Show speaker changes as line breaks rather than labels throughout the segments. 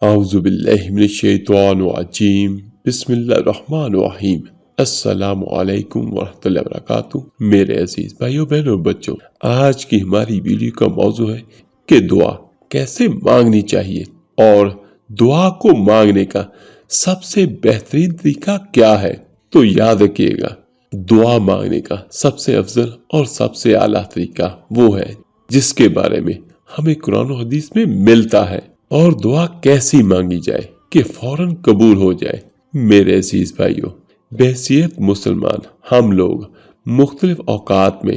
اعوذ باللہ من الشیطان الرجیم بسم اللہ الرحمن الرحیم السلام علیکم ورحمۃ اللہ وبرکاتہ۔ میرے عزیز بھائیوں بہنوں اور بچوں، آج کی ہماری ویڈیو کا موضوع ہے کہ دعا کیسے مانگنی چاہیے اور دعا کو مانگنے کا سب سے بہترین طریقہ کیا ہے۔ تو یاد رکھیے گا، دعا مانگنے کا سب سے افضل اور سب سے اعلیٰ طریقہ وہ ہے جس کے بارے میں ہمیں قرآن و حدیث میں ملتا ہے، اور دعا کیسی مانگی جائے کہ فوراً قبول ہو جائے۔ میرے عزیز بھائیوں، بحیثیت مسلمان ہم لوگ مختلف اوقات میں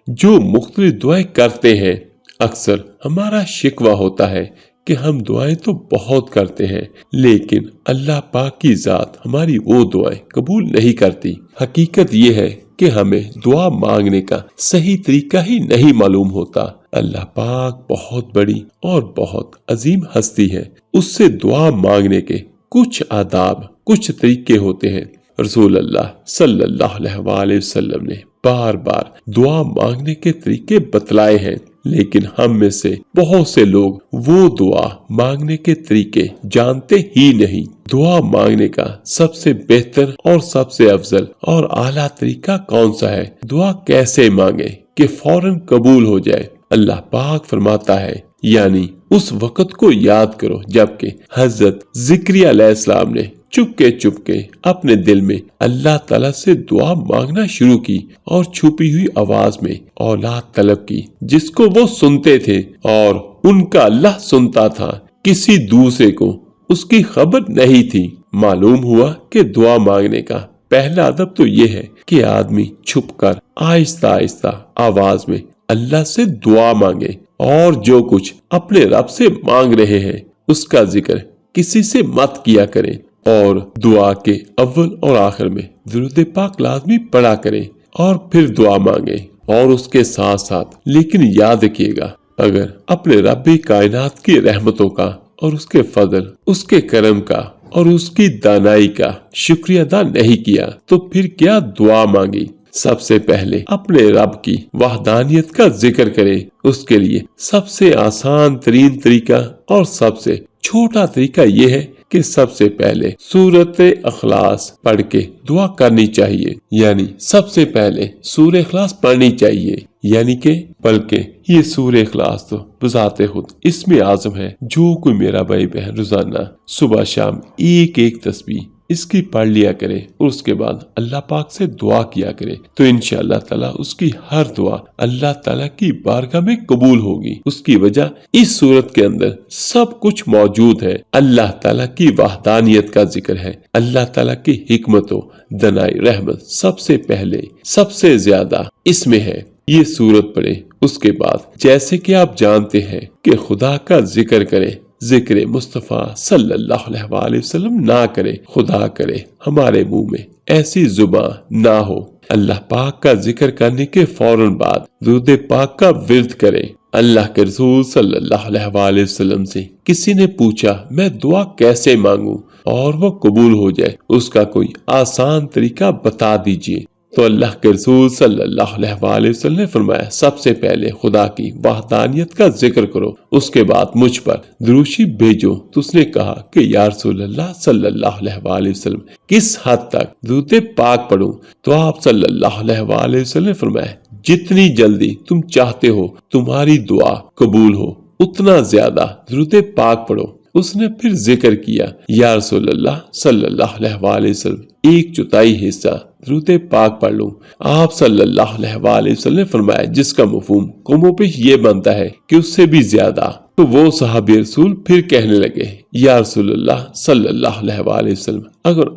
جو مختلف دعائیں کرتے ہیں، اکثر ہمارا شکوہ ہوتا ہے کہ ہم دعائیں تو بہت کرتے ہیں لیکن اللہ پاک کی ذات ہماری وہ دعائیں قبول نہیں کرتی۔ حقیقت یہ ہے کہ ہمیں دعا مانگنے کا صحیح طریقہ ہی نہیں معلوم ہوتا۔ اللہ پاک بہت بڑی اور بہت عظیم ہستی ہے، اس سے دعا مانگنے کے کچھ آداب، کچھ طریقے ہوتے ہیں۔ رسول اللہ صلی اللہ علیہ وآلہ وسلم نے بار بار دعا مانگنے کے طریقے بتلائے ہیں، لیکن ہم میں سے بہت سے لوگ وہ دعا مانگنے کے طریقے جانتے ہی نہیں۔ دعا مانگنے کا سب سے بہتر اور سب سے افضل اور اعلیٰ طریقہ کون سا ہے؟ دعا کیسے مانگے کہ فوراً قبول ہو جائے؟ اللہ پاک فرماتا ہے، یعنی اس وقت کو یاد کرو جبکہ حضرت زکریا علیہ السلام نے چپ کے اپنے دل میں اللہ تعالیٰ سے دعا مانگنا شروع کی اور چھپی ہوئی آواز میں اولاد طلب کی، جس کو وہ سنتے تھے اور ان کا اللہ سنتا تھا، کسی دوسرے کو اس کی خبر نہیں تھی۔ معلوم ہوا کہ دعا مانگنے کا پہلا ادب تو یہ ہے کہ آدمی چھپ کر آہستہ آہستہ آواز میں اللہ سے دعا مانگے، اور جو کچھ اپنے رب سے مانگ رہے ہیں اس کا ذکر کسی سے مت کیا کریں، اور دعا کے اول اور آخر میں درود پاک لازمی پڑھا کریں اور پھر دعا مانگے۔ اور اس کے ساتھ ساتھ لیکن یاد رکھیے گا، اگر اپنے رب کائنات کی رحمتوں کا اور اس کے فضل، اس کے کرم کا اور اس کی دانائی کا شکریہ ادا نہیں کیا تو پھر کیا دعا مانگی؟ سب سے پہلے اپنے رب کی وحدانیت کا ذکر کریں۔ اس کے لیے سب سے آسان ترین طریقہ اور سب سے چھوٹا طریقہ یہ ہے کہ سب سے پہلے سورۃ اخلاص پڑھ کے دعا کرنی چاہیے، یعنی سب سے پہلے سورہ اخلاص پڑھنی چاہیے، یعنی کہ بلکہ یہ سورہ اخلاص تو بذات خود اسم اعظم ہے۔ جو کوئی میرا بھائی بہن روزانہ صبح شام ایک تسبیح اس کی پڑھ لیا کرے اور اس کے بعد اللہ پاک سے دعا کیا کرے تو انشاءاللہ تعالیٰ اس کی ہر دعا اللہ تعالیٰ کی بارگاہ میں قبول ہوگی۔ اس کی وجہ اس صورت کے اندر سب کچھ موجود ہے۔ اللہ تعالیٰ کی وحدانیت کا ذکر ہے، اللہ تعالیٰ کی حکمت و دانائی رحمت سب سے پہلے سب سے زیادہ اس میں ہے۔ یہ صورت پڑھے، اس کے بعد جیسے کہ آپ جانتے ہیں کہ خدا کا ذکر کرے، ذکر مصطفیٰ صلی اللہ علیہ وآلہ وسلم نہ کرے، خدا کرے ہمارے منہ میں ایسی زبان نہ ہو۔ اللہ پاک کا ذکر کرنے کے فوراً بعد درود پاک کا ورد کرے۔ اللہ کے رسول صلی اللہ علیہ وآلہ وسلم سے کسی نے پوچھا میں دعا کیسے مانگوں اور وہ قبول ہو جائے، اس کا کوئی آسان طریقہ بتا دیجئے۔ تو اللہ کے رسول صلی اللہ علیہ وآلہ وسلم نے فرمایا، سب سے پہلے خدا کی وحدانیت کا ذکر کرو، اس کے بعد مجھ پر دروشی بھیجو۔ تو اس نے کہا کہ یا رسول اللہ صلی اللہ علیہ وآلہ وسلم کس حد تک درود پاک پڑھوں؟ تو آپ صلی اللہ علیہ وآلہ وسلم نے فرمایا، جتنی جلدی تم چاہتے ہو تمہاری دعا قبول ہو اتنا زیادہ درود پاک پڑھو۔ اس نے پھر ذکر کیا، یا رسول اللہ صلی اللہ علیہ وآلہ وسلم 1/4 حصہ درود پاک پڑھ لوں۔ آپ صلی اللہ علیہ وآلہ وسلم نے فرمایا، جس کا مفہوم کم و بیش یہ بنتا ہے کہ اس سے بھی زیادہ۔ تو وہ صحابی رسول پھر کہنے لگے، یا رسول اللہ صلی اللہ علیہ وآلہ وسلم اگر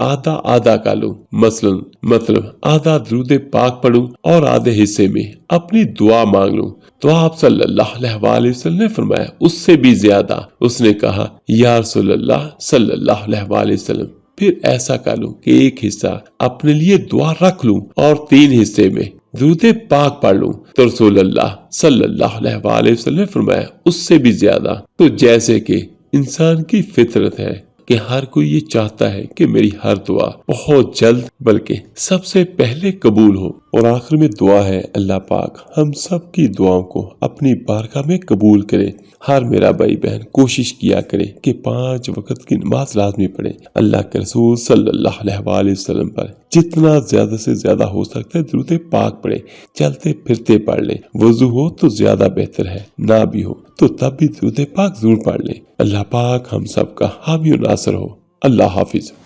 آدھا کا لوں، مطلب آدھا درود پاک پڑھوں اور آدھے حصے میں اپنی دعا مانگ لوں، تو آپ صلی اللہ علیہ وآلہ وسلم نے فرمایا اس سے بھی زیادہ۔ اس نے کہا، یا رسول اللہ صلی اللہ علیہ وآلہ وسلم پھر ایسا کر لوں کہ ایک حصہ اپنے لیے دعا رکھ لوں اور 3 حصے میں درود پاک پڑھ لوں۔ تو رسول اللہ صلی اللہ علیہ وآلہ وسلم نے فرمایا اس سے بھی زیادہ۔ تو جیسے کہ انسان کی فطرت ہے کہ ہر کوئی یہ چاہتا ہے کہ میری ہر دعا بہت جلد بلکہ سب سے پہلے قبول ہو۔ اور آخر میں دعا ہے اللہ پاک ہم سب کی دعاؤں کو اپنی بارگاہ میں قبول کرے۔ ہر میرا بھائی بہن کوشش کیا کرے کہ 5 وقت کی نماز لازمی پڑھے۔ اللہ کے رسول صلی اللہ علیہ وآلہ وسلم پر جتنا زیادہ سے زیادہ ہو سکتا ہے درود پاک پڑھے، چلتے پھرتے پڑھ لے، وضو ہو تو زیادہ بہتر ہے، نہ بھی ہو تو تب بھی درود پاک ضرور پڑھ لے۔ اللہ پاک ہم سب کا حامی و ناصر ہو۔ اللہ حافظ۔